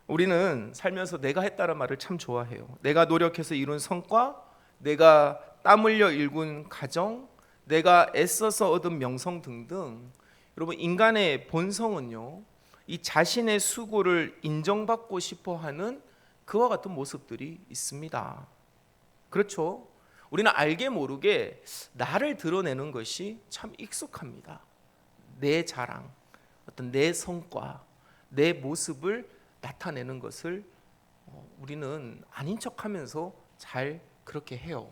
우리는 살면서 내가 했다는 말을 참 좋아해요. 내가 노력해서 이룬 성과, 내가 땀 흘려 일군 가정, 내가 애써서 얻은 명성 등등. 여러분, 인간의 본성은요, 이 자신의 수고를 인정받고 싶어 하는 그와 같은 모습들이 있습니다. 그렇죠? 우리는 알게 모르게 나를 드러내는 것이 참 익숙합니다. 내 자랑, 어떤 내 성과, 내 모습을 나타내는 것을 우리는 아닌 척하면서 잘 그렇게 해요.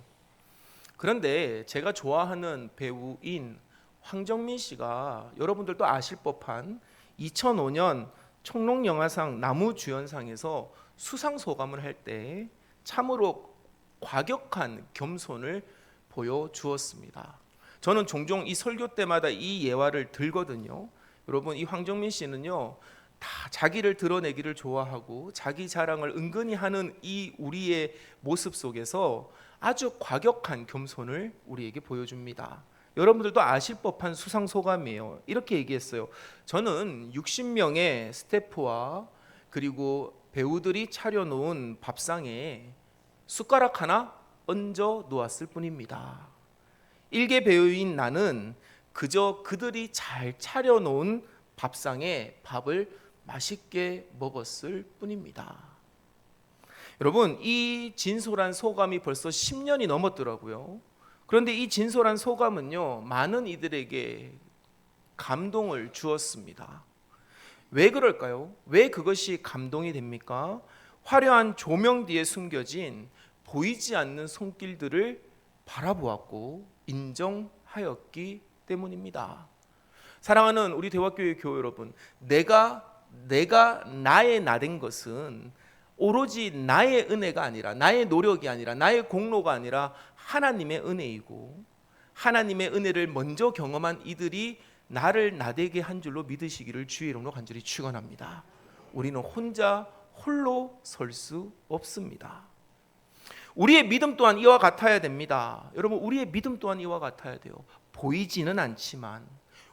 그런데 제가 좋아하는 배우인 황정민 씨가 여러분들도 아실 법한 2005년 청룡영화상 남우주연상에서 수상 소감을 할 때 참으로 과격한 겸손을 보여주었습니다. 저는 종종 이 설교 때마다 이 예화를 들거든요. 여러분, 이 황정민 씨는요, 다 자기를 드러내기를 좋아하고 자기 자랑을 은근히 하는 이 우리의 모습 속에서 아주 과격한 겸손을 우리에게 보여줍니다. 여러분들도 아실 법한 수상 소감이에요. 이렇게 얘기했어요. 저는 60명의 스태프와 그리고 배우들이 차려놓은 밥상에 숟가락 하나 얹어 놓았을 뿐입니다. 일개 배우인 나는 그저 그들이 잘 차려놓은 밥상에 밥을 맛있게 먹었을 뿐입니다. 여러분, 이 진솔한 소감이 벌써 10년이 넘었더라고요. 그런데 이 진솔한 소감은요, 많은 이들에게 감동을 주었습니다. 왜 그럴까요? 왜 그것이 감동이 됩니까? 화려한 조명 뒤에 숨겨진 보이지 않는 손길들을 바라보았고 인정하였기 때문입니다. 사랑하는 우리 대화교회 교회 여러분, 내가 나의 나된 것은 오로지 나의 은혜가 아니라, 나의 노력이 아니라, 나의 공로가 아니라 하나님의 은혜이고, 하나님의 은혜를 먼저 경험한 이들이 나를 나되게 한 줄로 믿으시기를 주의 이름으로 간절히 축원합니다. 우리는 홀로 설 수 없습니다. 우리의 믿음 또한 이와 같아야 됩니다. 여러분, 우리의 믿음 또한 이와 같아야 돼요. 보이지는 않지만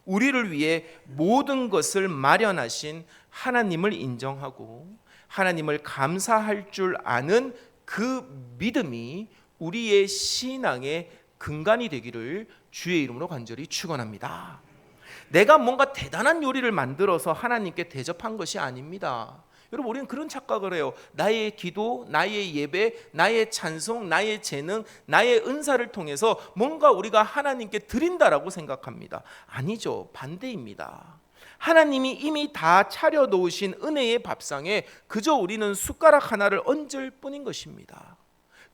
우리를 위해 모든 것을 마련하신 하나님을 인정하고 하나님을 감사할 줄 아는 그 믿음이 우리의 신앙의 근간이 되기를 주의 이름으로 간절히 축원합니다. 내가 뭔가 대단한 요리를 만들어서 하나님께 대접한 것이 아닙니다. 여러분, 우리는 그런 착각을 해요. 나의 기도, 나의 예배, 나의 찬송, 나의 재능, 나의 은사를 통해서 뭔가 우리가 하나님께 드린다라고 생각합니다. 아니죠. 반대입니다. 하나님이 이미 다 차려놓으신 은혜의 밥상에 그저 우리는 숟가락 하나를 얹을 뿐인 것입니다.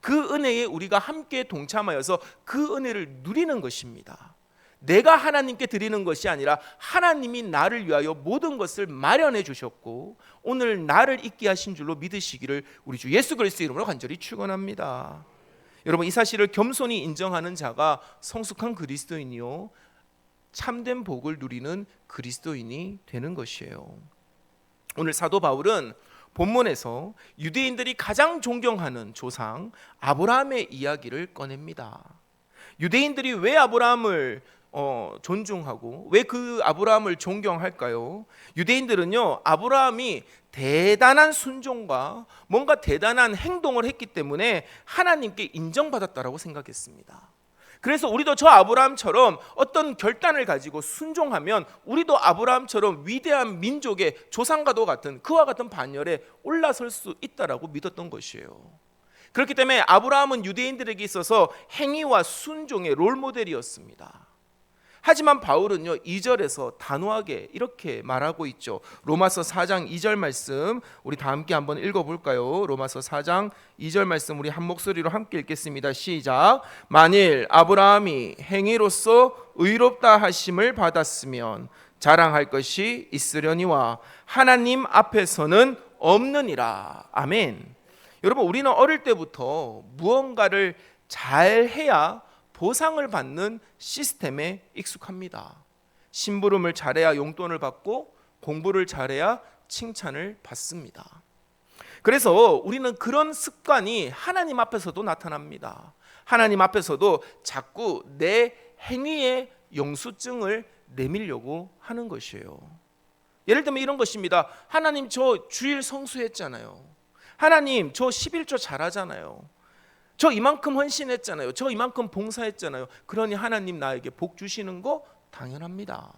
그 은혜에 우리가 함께 동참하여서 그 은혜를 누리는 것입니다. 내가 하나님께 드리는 것이 아니라 하나님이 나를 위하여 모든 것을 마련해 주셨고 오늘 나를 있게 하신 줄로 믿으시기를 우리 주 예수 그리스도의 이름으로 간절히 축원합니다. 여러분, 이 사실을 겸손히 인정하는 자가 성숙한 그리스도인이요 참된 복을 누리는 그리스도인이 되는 것이에요. 오늘 사도 바울은 본문에서 유대인들이 가장 존경하는 조상 아브라함의 이야기를 꺼냅니다. 유대인들이 왜 아브라함을 존중하고 왜 그 아브라함을 존경할까요? 유대인들은요, 아브라함이 대단한 순종과 뭔가 대단한 행동을 했기 때문에 하나님께 인정받았다라고 생각했습니다. 그래서 우리도 저 아브라함처럼 어떤 결단을 가지고 순종하면 우리도 아브라함처럼 위대한 민족의 조상과도 같은 그와 같은 반열에 올라설 수 있다라고 믿었던 것이에요. 그렇기 때문에 아브라함은 유대인들에게 있어서 행위와 순종의 롤모델이었습니다. 하지만 바울은요 2절에서 단호하게 이렇게 말하고 있죠. 로마서 4장 2절 말씀 우리 다 함께 한번 읽어볼까요? 로마서 4장 2절 말씀 우리 한 목소리로 함께 읽겠습니다. 시작. 만일 아브라함이 행위로서 의롭다 하심을 받았으면 자랑할 것이 있으려니와 하나님 앞에서는 없느니라. 아멘. 여러분, 우리는 어릴 때부터 무언가를 잘해야 보상을 받는 시스템에 익숙합니다. 심부름을 잘해야 용돈을 받고 공부를 잘해야 칭찬을 받습니다. 그래서 우리는 그런 습관이 하나님 앞에서도 나타납니다. 하나님 앞에서도 자꾸 내 행위의 영수증을 내밀려고 하는 것이에요. 예를 들면 이런 것입니다. 하나님, 저 주일 성수했잖아요. 하나님, 저 11조 잘하잖아요. 저 이만큼 헌신했잖아요. 저 이만큼 봉사했잖아요. 그러니 하나님 나에게 복 주시는 거 당연합니다.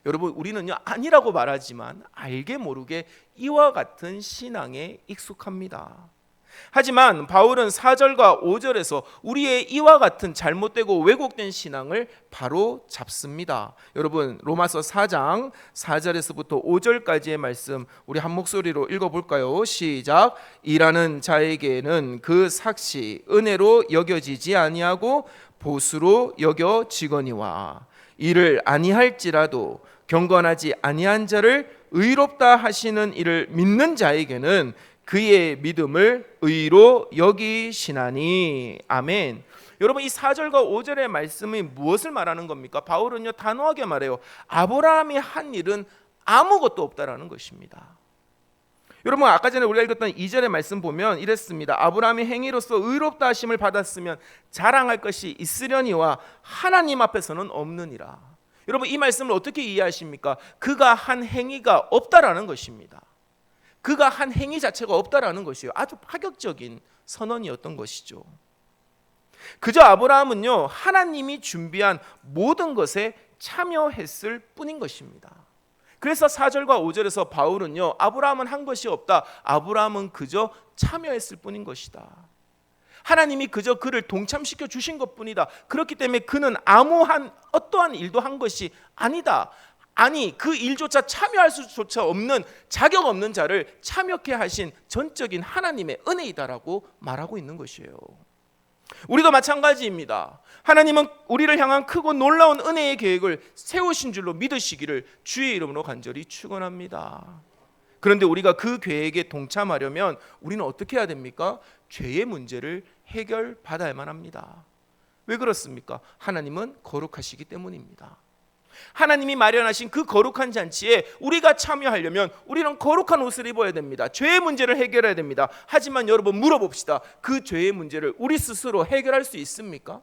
여러분, 우리는요 아니라고 말하지만 알게 모르게 이와 같은 신앙에 익숙합니다. 하지만 바울은 4절과 5절에서 우리의 이와 같은 잘못되고 왜곡된 신앙을 바로 잡습니다. 여러분, 로마서 4장 4절에서부터 5절까지의 말씀 우리 한 목소리로 읽어볼까요? 시작. 일하는 자에게는 그 삭시 은혜로 여겨지지 아니하고 보수로 여겨지거니와 이를 아니할지라도 경건하지 아니한 자를 의롭다 하시는 이를 믿는 자에게는 그의 믿음을 의로 여기시나니. 아멘. 여러분, 이 4절과 5절의 말씀이 무엇을 말하는 겁니까? 바울은요 단호하게 말해요. 아브라함이 한 일은 아무것도 없다라는 것입니다. 여러분, 아까 전에 우리가 읽었던 2절의 말씀 보면 이랬습니다. 아브라함이 행위로서 의롭다 하심을 받았으면 자랑할 것이 있으려니와 하나님 앞에서는 없느니라. 여러분, 이 말씀을 어떻게 이해하십니까? 그가 한 행위가 없다라는 것입니다. 그가 한 행위 자체가 없다라는 것이에요. 아주 파격적인 선언이었던 것이죠. 그저 아브라함은요 하나님이 준비한 모든 것에 참여했을 뿐인 것입니다. 그래서 4절과 5절에서 바울은요 아브라함은 한 것이 없다. 아브라함은 그저 참여했을 뿐인 것이다. 하나님이 그저 그를 동참시켜 주신 것뿐이다. 그렇기 때문에 그는 어떠한 일도 한 것이 아니다. 아니, 그 일조차 참여할 수조차 없는, 자격 없는 자를 참여케 하신 전적인 하나님의 은혜이다라고 말하고 있는 것이에요. 우리도 마찬가지입니다. 하나님은 우리를 향한 크고 놀라운 은혜의 계획을 세우신 줄로 믿으시기를 주의 이름으로 간절히 축원합니다. 그런데 우리가 그 계획에 동참하려면 우리는 어떻게 해야 됩니까? 죄의 문제를 해결받아야만 합니다. 왜 그렇습니까? 하나님은 거룩하시기 때문입니다. 하나님이 마련하신 그 거룩한 잔치에 우리가 참여하려면 우리는 거룩한 옷을 입어야 됩니다. 죄의 문제를 해결해야 됩니다. 하지만 여러분, 물어봅시다. 그 죄의 문제를 우리 스스로 해결할 수 있습니까?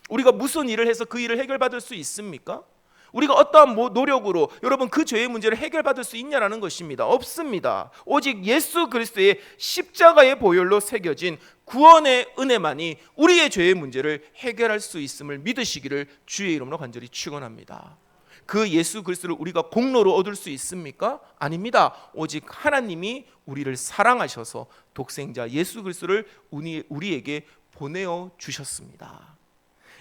우리가 무슨 일을 해서 그 일을 해결받을 수 있습니까? 우리가 어떠한 노력으로 여러분 그 죄의 문제를 해결받을 수 있냐라는 것입니다. 없습니다. 오직 예수 그리스도의 십자가의 보혈로 새겨진 구원의 은혜만이 우리의 죄의 문제를 해결할 수 있음을 믿으시기를 주의 이름으로 간절히 축원합니다. 그 예수 그리스도를 우리가 공로로 얻을 수 있습니까? 아닙니다. 오직 하나님이 우리를 사랑하셔서 독생자 예수 그리스도를 우리에게 보내어 주셨습니다.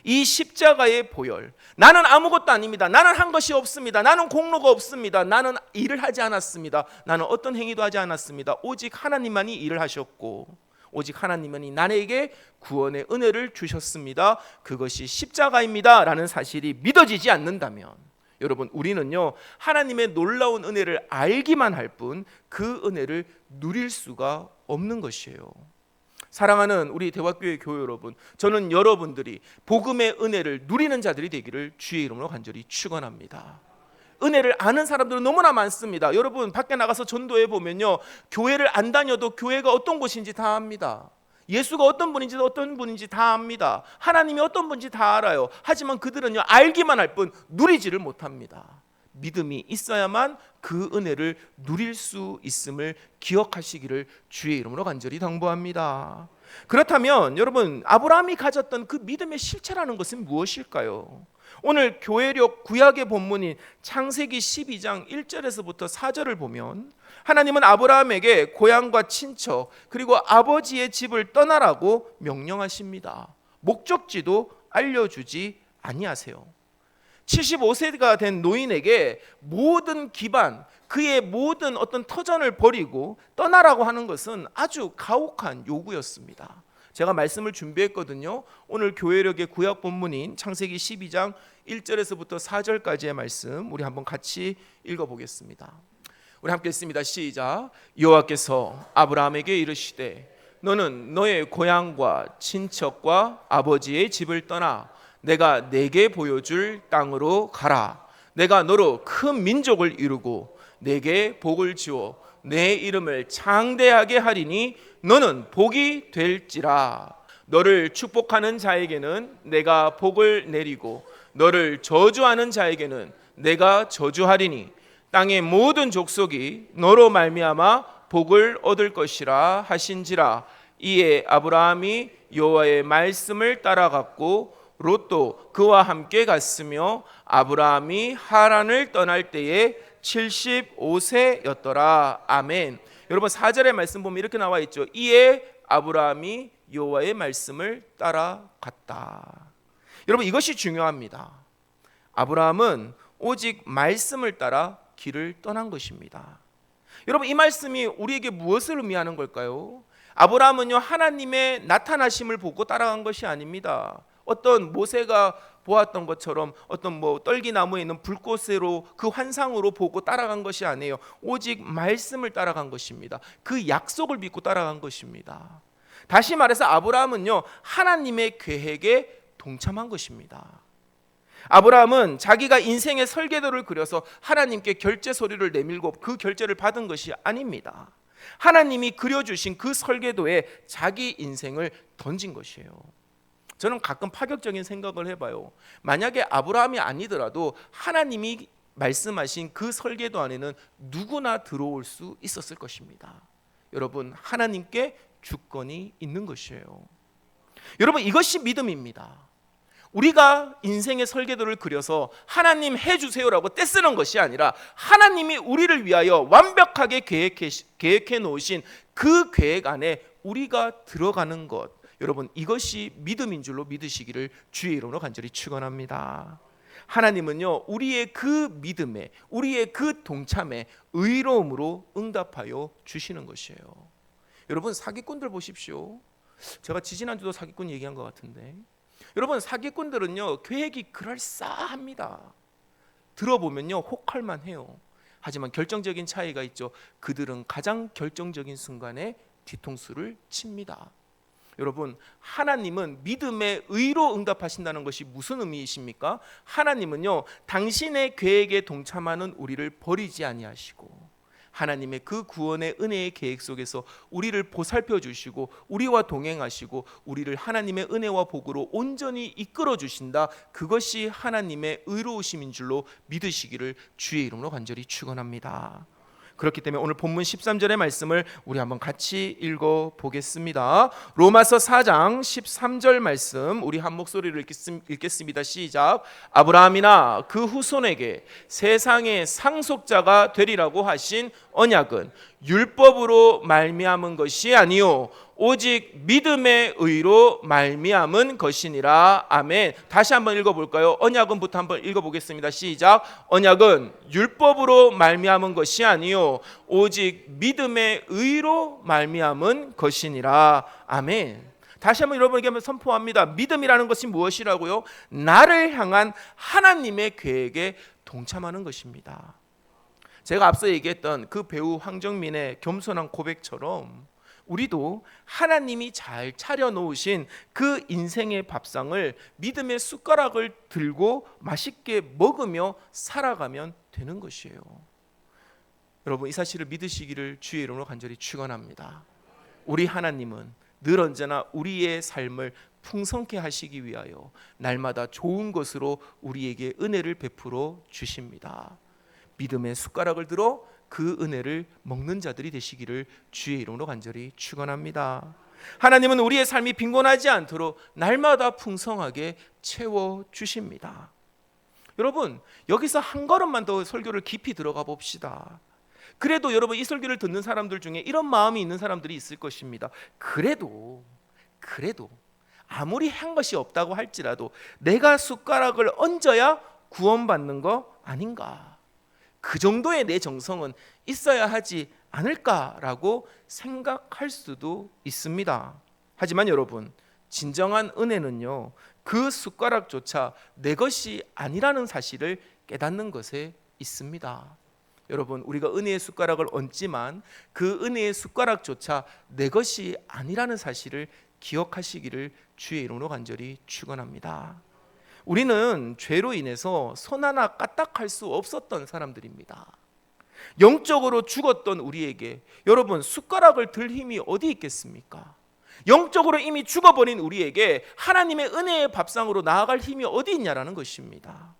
이 십자가의 보혈, 나는 아무것도 아닙니다. 나는 한 것이 없습니다. 나는 공로가 없습니다. 나는 일을 하지 않았습니다. 나는 어떤 행위도 하지 않았습니다. 오직 하나님만이 일을 하셨고 오직 하나님만이 나에게 구원의 은혜를 주셨습니다. 그것이 십자가입니다 라는 사실이 믿어지지 않는다면 여러분, 우리는요 하나님의 놀라운 은혜를 알기만 할 뿐 그 은혜를 누릴 수가 없는 것이에요. 사랑하는 우리 대화교회 교회 여러분, 저는 여러분들이 복음의 은혜를 누리는 자들이 되기를 주의 이름으로 간절히 축원합니다. 은혜를 아는 사람들은 너무나 많습니다. 여러분, 밖에 나가서 전도해 보면요 교회를 안 다녀도 교회가 어떤 곳인지 다 압니다. 예수가 어떤 분인지 다 압니다. 하나님이 어떤 분인지 다 알아요. 하지만 그들은요 알기만 할 뿐 누리지를 못합니다. 믿음이 있어야만 그 은혜를 누릴 수 있음을 기억하시기를 주의 이름으로 간절히 당부합니다. 그렇다면 여러분, 아브라함이 가졌던 그 믿음의 실체라는 것은 무엇일까요? 오늘 교회력 구약의 본문인 창세기 12장 1절에서부터 4절을 보면 하나님은 아브라함에게 고향과 친척 그리고 아버지의 집을 떠나라고 명령하십니다. 목적지도 알려주지 아니하세요. 75세가 된 노인에게 모든 기반, 그의 모든 어떤 터전을 버리고 떠나라고 하는 것은 아주 가혹한 요구였습니다. 제가 말씀을 준비했거든요. 오늘 교회력의 구약 본문인 창세기 12장 1절에서부터 4절까지의 말씀 우리 한번 같이 읽어보겠습니다. 우리 함께 읽습니다. 시작. 여호와께서 아브라함에게 이르시되 너는 너의 고향과 친척과 아버지의 집을 떠나 내가 내게 보여줄 땅으로 가라. 내가 너로 큰 민족을 이루고 내게 복을 지어 내 이름을 장대하게 하리니 너는 복이 될지라. 너를 축복하는 자에게는 내가 복을 내리고 너를 저주하는 자에게는 내가 저주하리니 땅의 모든 족속이 너로 말미암아 복을 얻을 것이라 하신지라. 이에 아브라함이 여호와의 말씀을 따라갔고 롯도 그와 함께 갔으며 아브라함이 하란을 떠날 때에 75세였더라. 아멘. 여러분 4절의 말씀 보면 이렇게 나와 있죠. 이에 아브라함이 여호와의 말씀을 따라갔다. 여러분 이것이 중요합니다. 아브라함은 오직 말씀을 따라 길을 떠난 것입니다. 여러분 이 말씀이 우리에게 무엇을 의미하는 걸까요? 아브라함은요 하나님의 나타나심을 보고 따라간 것이 아닙니다. 어떤 모세가 보았던 것처럼 어떤 떨기나무에 있는 불꽃으로 그 환상으로 보고 따라간 것이 아니에요. 오직 말씀을 따라간 것입니다. 그 약속을 믿고 따라간 것입니다. 다시 말해서 아브라함은요 하나님의 계획에 동참한 것입니다. 아브라함은 자기가 인생의 설계도를 그려서 하나님께 결제 서류를 내밀고 그 결제를 받은 것이 아닙니다. 하나님이 그려주신 그 설계도에 자기 인생을 던진 것이에요. 저는 가끔 파격적인 생각을 해봐요. 만약에 아브라함이 아니더라도 하나님이 말씀하신 그 설계도 안에는 누구나 들어올 수 있었을 것입니다. 여러분 하나님께 주권이 있는 것이에요. 여러분 이것이 믿음입니다. 우리가 인생의 설계도를 그려서 하나님 해주세요라고 떼쓰는 것이 아니라 하나님이 우리를 위하여 완벽하게 계획해 놓으신 그 계획 안에 우리가 들어가는 것, 여러분 이것이 믿음인 줄로 믿으시기를 주의 이름으로 간절히 축원합니다. 하나님은요 우리의 그 믿음에, 우리의 그 동참에 의로움으로 응답하여 주시는 것이에요. 여러분 사기꾼들 보십시오. 제가 지지난주도 사기꾼 얘기한 것 같은데, 여러분 사기꾼들은요 계획이 그럴싸합니다. 들어보면요 혹할만 해요. 하지만 결정적인 차이가 있죠. 그들은 가장 결정적인 순간에 뒤통수를 칩니다. 여러분 하나님은 믿음의 의로 응답하신다는 것이 무슨 의미이십니까? 하나님은요 당신의 계획에 동참하는 우리를 버리지 아니하시고 하나님의 그 구원의 은혜의 계획 속에서 우리를 보살펴 주시고 우리와 동행하시고 우리를 하나님의 은혜와 복으로 온전히 이끌어 주신다. 그것이 하나님의 의로우심인 줄로 믿으시기를 주의 이름으로 간절히 축원합니다. 그렇기 때문에 오늘 본문 13절의 말씀을 우리 한번 같이 읽어보겠습니다. 로마서 4장 13절 말씀 우리 한 목소리로 읽겠습니다. 시작. 아브라함이나 그 후손에게 세상의 상속자가 되리라고 하신 언약은 율법으로 말미암은 것이 아니요 오직 믿음의 의로 말미암은 것이니라. 아멘. 다시 한번 읽어볼까요? 언약은부터 한번 읽어보겠습니다. 시작. 언약은 율법으로 말미암은 것이 아니요 오직 믿음의 의로 말미암은 것이니라. 아멘. 다시 한번 여러분에게 선포합니다. 믿음이라는 것이 무엇이라고요? 나를 향한 하나님의 계획에 동참하는 것입니다. 제가 앞서 얘기했던 그 배우 황정민의 겸손한 고백처럼 우리도 하나님이 잘 차려놓으신 그 인생의 밥상을 믿음의 숟가락을 들고 맛있게 먹으며 살아가면 되는 것이에요. 여러분 이 사실을 믿으시기를 주의 이름으로 간절히 축원합니다. 우리 하나님은 늘 언제나 우리의 삶을 풍성케 하시기 위하여 날마다 좋은 것으로 우리에게 은혜를 베풀어 주십니다. 믿음의 숟가락을 들어 그 은혜를 먹는 자들이 되시기를 주의 이름으로 간절히 축원합니다. 하나님은 우리의 삶이 빈곤하지 않도록 날마다 풍성하게 채워 주십니다. 여러분 여기서 한 걸음만 더 설교를 깊이 들어가 봅시다. 그래도 여러분 이 설교를 듣는 사람들 중에 이런 마음이 있는 사람들이 있을 것입니다. 그래도 아무리 한 것이 없다고 할지라도 내가 숟가락을 얹어야 구원받는 거 아닌가? 그 정도의 내 정성은 있어야 하지 않을까라고 생각할 수도 있습니다. 하지만 여러분 진정한 은혜는요 그 숟가락조차 내 것이 아니라는 사실을 깨닫는 것에 있습니다. 여러분 우리가 은혜의 숟가락을 얹지만 그 은혜의 숟가락조차 내 것이 아니라는 사실을 기억하시기를 주의 이름으로 간절히 축원합니다. 우리는 죄로 인해서 손 하나 까딱할 수 없었던 사람들입니다. 영적으로 죽었던 우리에게 여러분 숟가락을 들 힘이 어디 있겠습니까? 영적으로 이미 죽어버린 우리에게 하나님의 은혜의 밥상으로 나아갈 힘이 어디 있냐라는 것입니다.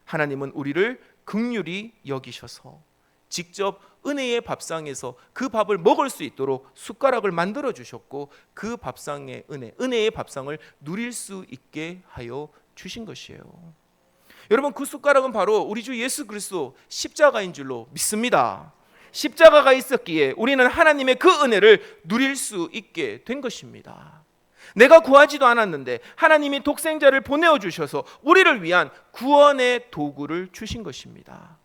하나님은 우리를 긍휼히 여기셔서 직접 은혜의 밥상에서 그 밥을 먹을 수 있도록 숟가락을 만들어 주셨고 그 밥상의 은혜의 밥상을 누릴 수 있게 하여 주신 것이에요. 여러분, 그 숟가락은 바로 우리 주 예수 그리스도 십자가인 줄로 믿습니다. 십자가가 있었기에 우리는 하나님의 그 은혜를 누릴 수 있게 된 것입니다. 내가 구하지도 않았는데 하나님이 독생자를 보내어 주셔서 우리를 위한 구원의 도구를 주신 것입니다.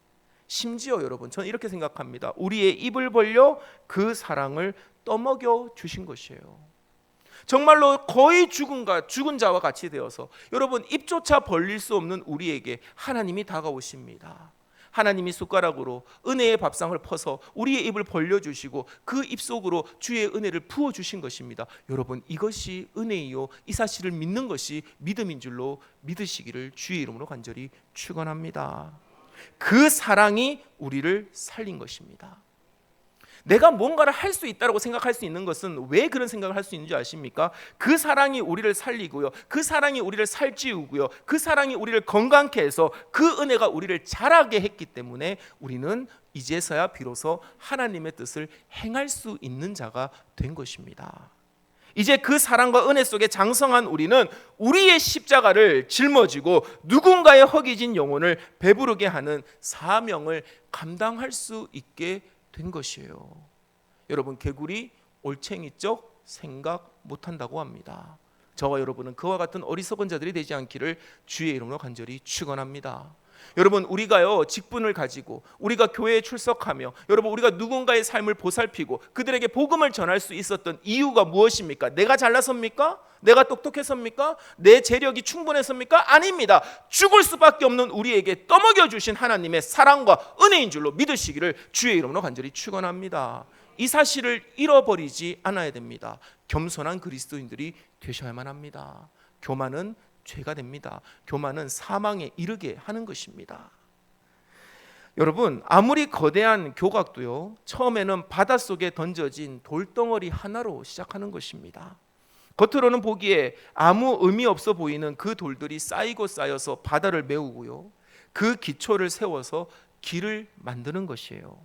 심지어 여러분, 저는 이렇게 생각합니다. 우리의 입을 벌려 그 사랑을 떠먹여 주신 것이에요. 정말로 거의 죽은 자와 같이 되어서 여러분, 입조차 벌릴 수 없는 우리에게 하나님이 다가오십니다. 하나님이 숟가락으로 은혜의 밥상을 퍼서 우리의 입을 벌려주시고 그 입 속으로 주의 은혜를 부어주신 것입니다. 여러분, 이것이 은혜이요 이 사실을 믿는 것이 믿음인 줄로 믿으시기를 주의 이름으로 간절히 축원합니다. 그 사랑이 우리를 살린 것입니다. 내가 뭔가를 할 수 있다고 생각할 수 있는 것은 왜 그런 생각을 할 수 있는지 아십니까? 그 사랑이 우리를 살리고요, 그 사랑이 우리를 살찌우고요, 그 사랑이 우리를 건강케 해서 그 은혜가 우리를 자라게 했기 때문에 우리는 이제서야 비로소 하나님의 뜻을 행할 수 있는 자가 된 것입니다. 이제 그 사랑과 은혜 속에 장성한 우리는 우리의 십자가를 짊어지고 누군가의 허기진 영혼을 배부르게 하는 사명을 감당할 수 있게 된 것이에요. 여러분, 개구리 올챙이적 생각 못한다고 합니다. 저와 여러분은 그와 같은 어리석은 자들이 되지 않기를 주의 이름으로 간절히 축원합니다. 여러분, 우리가요 직분을 가지고 우리가 교회에 출석하며 여러분 우리가 누군가의 삶을 보살피고 그들에게 복음을 전할 수 있었던 이유가 무엇입니까? 내가 잘나섭니까? 내가 똑똑해서입니까? 내 재력이 충분해서입니까? 아닙니다. 죽을 수밖에 없는 우리에게 떠먹여 주신 하나님의 사랑과 은혜인 줄로 믿으시기를 주의 이름으로 간절히 축원합니다. 이 사실을 잃어버리지 않아야 됩니다. 겸손한 그리스도인들이 되셔야만 합니다. 교만은 죄가 됩니다. 교만은 사망에 이르게 하는 것입니다. 여러분, 아무리 거대한 교각도요 처음에는 바닷속에 던져진 돌덩어리 하나로 시작하는 것입니다. 겉으로는 보기에 아무 의미 없어 보이는 그 돌들이 쌓이고 쌓여서 바다를 메우고요, 그 기초를 세워서 길을 만드는 것이에요.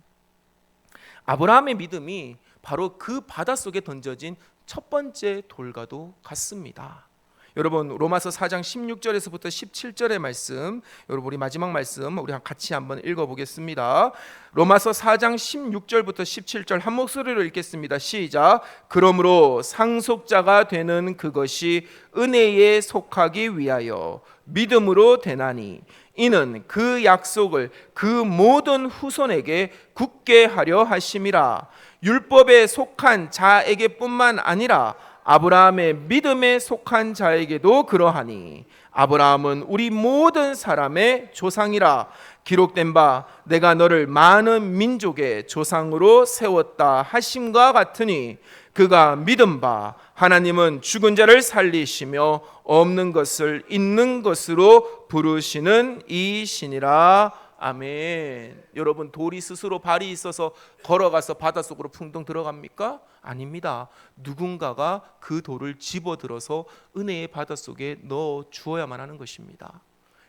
아브라함의 믿음이 바로 그 바닷속에 던져진 첫 번째 돌과도 같습니다. 여러분, 로마서 4장 16절에서부터 17절의 말씀, 여러분 우리 마지막 말씀 우리 같이 한번 읽어보겠습니다. 로마서 4장 16절부터 17절 한 목소리로 읽겠습니다. 시작. 그러므로 상속자가 되는 그것이 은혜에 속하기 위하여 믿음으로 되나니 이는 그 약속을 그 모든 후손에게 굳게 하려 하심이라. 율법에 속한 자에게뿐만 아니라 아브라함의 믿음에 속한 자에게도 그러하니 아브라함은 우리 모든 사람의 조상이라. 기록된 바 내가 너를 많은 민족의 조상으로 세웠다 하심과 같으니 그가 믿은 바 하나님은 죽은 자를 살리시며 없는 것을 있는 것으로 부르시는 이시니라. 아멘. 여러분, 돌이 스스로 발이 있어서 걸어가서 바닷속으로 풍덩 들어갑니까? 아닙니다. 누군가가 그 돌을 집어들어서 은혜의 바닷속에 넣어 주어야만 하는 것입니다.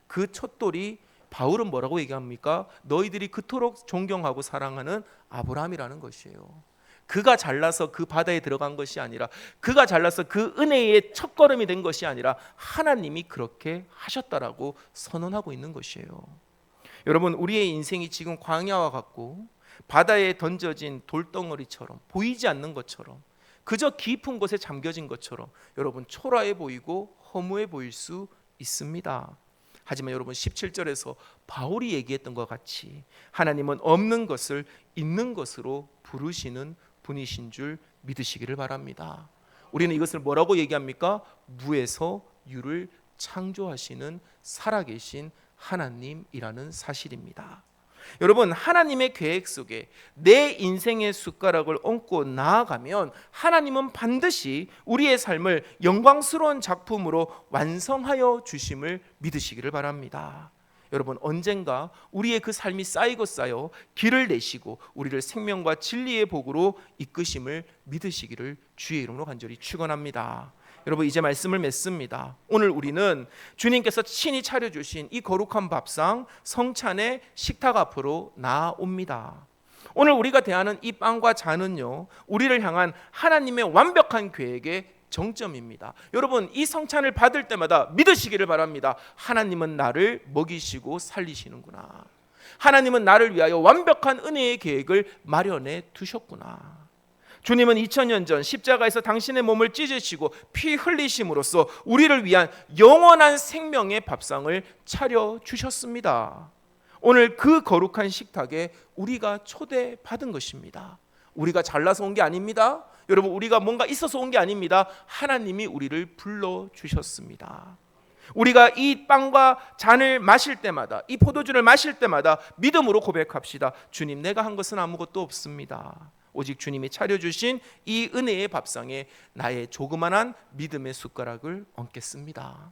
그 첫 돌이 바울은 뭐라고 얘기합니까? 너희들이 그토록 존경하고 사랑하는 아브라함이라는 것이에요. 그가 잘나서 그 바다에 들어간 것이 아니라, 그가 잘나서 그 은혜의 첫걸음이 된 것이 아니라 하나님이 그렇게 하셨다라고 선언하고 있는 것이에요. 여러분, 우리의 인생이 지금 광야와 같고 바다에 던져진 돌덩어리처럼 보이지 않는 것처럼 그저 깊은 곳에 잠겨진 것처럼 여러분 초라해 보이고 허무해 보일 수 있습니다. 하지만 여러분 17절에서 바울이 얘기했던 것 같이 하나님은 없는 것을 있는 것으로 부르시는 분이신 줄 믿으시기를 바랍니다. 우리는 이것을 뭐라고 얘기합니까? 무에서 유를 창조하시는 살아계신 하나님이라는 사실입니다. 여러분, 하나님의 계획 속에 내 인생의 숟가락을 얹고 나아가면 하나님은 반드시 우리의 삶을 영광스러운 작품으로 완성하여 주심을 믿으시기를 바랍니다. 여러분, 언젠가 우리의 그 삶이 쌓이고 쌓여 길을 내시고 우리를 생명과 진리의 복으로 이끄심을 믿으시기를 주의 이름으로 간절히 축원합니다. 여러분 이제 말씀을 맺습니다. 오늘 우리는 주님께서 친히 차려주신 이 거룩한 밥상 성찬의 식탁 앞으로 나아옵니다. 오늘 우리가 대하는 이 빵과 잔은요, 우리를 향한 하나님의 완벽한 계획의 정점입니다. 여러분 이 성찬을 받을 때마다 믿으시기를 바랍니다. 하나님은 나를 먹이시고 살리시는구나. 하나님은 나를 위하여 완벽한 은혜의 계획을 마련해 두셨구나. 주님은 2000년 전 십자가에서 당신의 몸을 찢으시고 피 흘리심으로써 우리를 위한 영원한 생명의 밥상을 차려주셨습니다. 오늘 그 거룩한 식탁에 우리가 초대받은 것입니다. 우리가 잘나서 온 게 아닙니다. 여러분 우리가 뭔가 있어서 온 게 아닙니다. 하나님이 우리를 불러주셨습니다. 우리가 이 빵과 잔을 마실 때마다, 이 포도주를 마실 때마다 믿음으로 고백합시다. 주님, 내가 한 것은 아무것도 없습니다. 오직 주님이 차려주신 이 은혜의 밥상에 나의 조그만한 믿음의 숟가락을 얹겠습니다.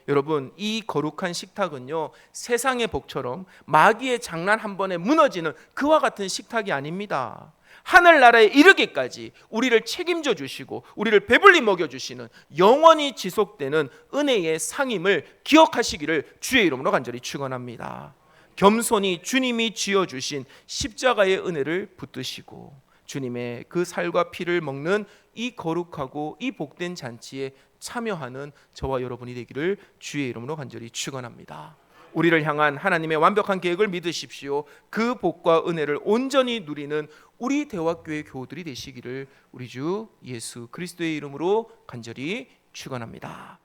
여러분 이 거룩한 식탁은요, 세상의 복처럼 마귀의 장난 한 번에 무너지는 그와 같은 식탁이 아닙니다. 하늘나라에 이르기까지 우리를 책임져 주시고 우리를 배불리 먹여주시는 영원히 지속되는 은혜의 상임을 기억하시기를 주의 이름으로 간절히 축원합니다. 겸손히 주님이 쥐어주신 십자가의 은혜를 붙드시고 주님의 그 살과 피를 먹는 이 거룩하고 이 복된 잔치에 참여하는 저와 여러분이 되기를 주의 이름으로 간절히 축원합니다. 우리를 향한 하나님의 완벽한 계획을 믿으십시오. 그 복과 은혜를 온전히 누리는 우리 대화교회 교우들이 되시기를 우리 주 예수 그리스도의 이름으로 간절히 축원합니다.